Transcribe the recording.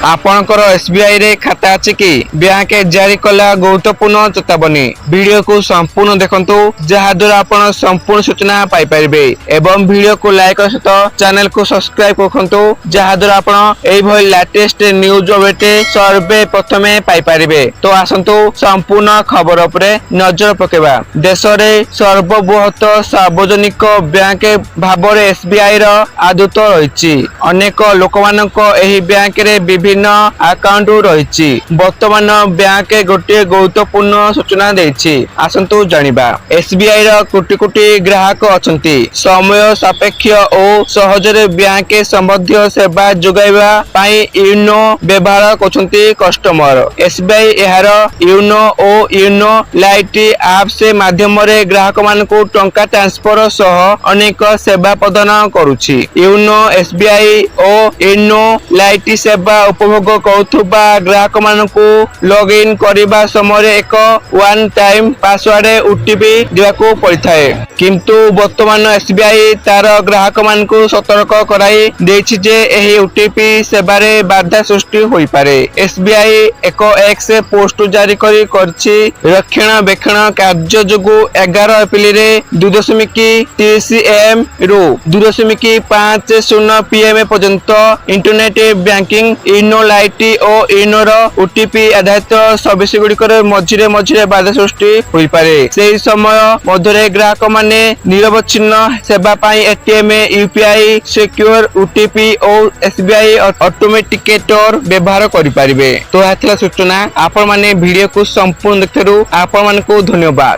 आपणकर एसबीआई रे खाता अछि कि बैंक जारी कला गुरुत्वपूर्ण चेतावनी वीडियो को संपूर्ण देखंतु जहा द्वारा आपण संपूर्ण सूचना पाई परिबे एवं वीडियो को लाइक और सहित चैनल को सब्सक्राइब करखंतु जहा द्वारा आपण एई भली लेटेस्ट न्यूज अपडेट सर्वे प्रथमे पाई परिबे। तो आसंतु संपूर्ण खबर उपरे नजर पकेबा। देश रे सर्वबृहत सार्वजनिक बैंक भाबरे एसबीआई रो आदत रहिछि। अनेक लोकमानक एही बैंक रे विभिन्न अकाउंट रहिछि। वर्तमान बैंक गोटे गुरुत्वपूर्ण सूचना देछि। आसंतु जानिबा एसबीआई रो कोटी कोटी ग्राहक अछंती। समय सापेक्ष और सहजरे बैंक संबंधी सेवा जोगाइबा पई यूनो व्यवहार करछंती कस्टमर। एसबीआई एहार यूनो और यूनो लाइट ऐप से माध्यम रे ग्राहक मान को टंका ट्रांसफर सह अनेक सेवा प्रदान करूछि। यूनो एसबीआई और यूनो लाइट सेवा उपभोग करुवा ग्राहक मान को लॉग इन करने समय एक वन टाइम पासवर्ड ओटीपी देवाको पड़िथाए। किंतु वर्तमान एसबीआई तार ग्राहक मान को सतर्क कराई देछि जे एही ओटीपी सेवारे बाधा सृष्टि होई पारे। एसबीआई एक एक्स पोस्ट जारी करछि रक्षणाबेक्षण कार्य जोगु 11 एप्रिल रे 2.30 AM रु 2.50 PM पर्यंत इंटरनेट बैंकिंग यूनो लाइट और यूनो रो ओटीपी आधारित सर्विस गुड़िकर मझिरे मझिरे बाधा सृष्टि होई पारे। सेही समय मध्यरे ग्राहक माने निरवच्छिन्न सेवा पाई एटीएम यूपीआई सिक्योर ओटीपी और एसबीआई ऑटोमेटिकेटर व्यवहार करि परिबे। तो आथिला सूचना आपण माने वीडियो को संपूर्ण देखथरु आपण मान को धन्यवाद।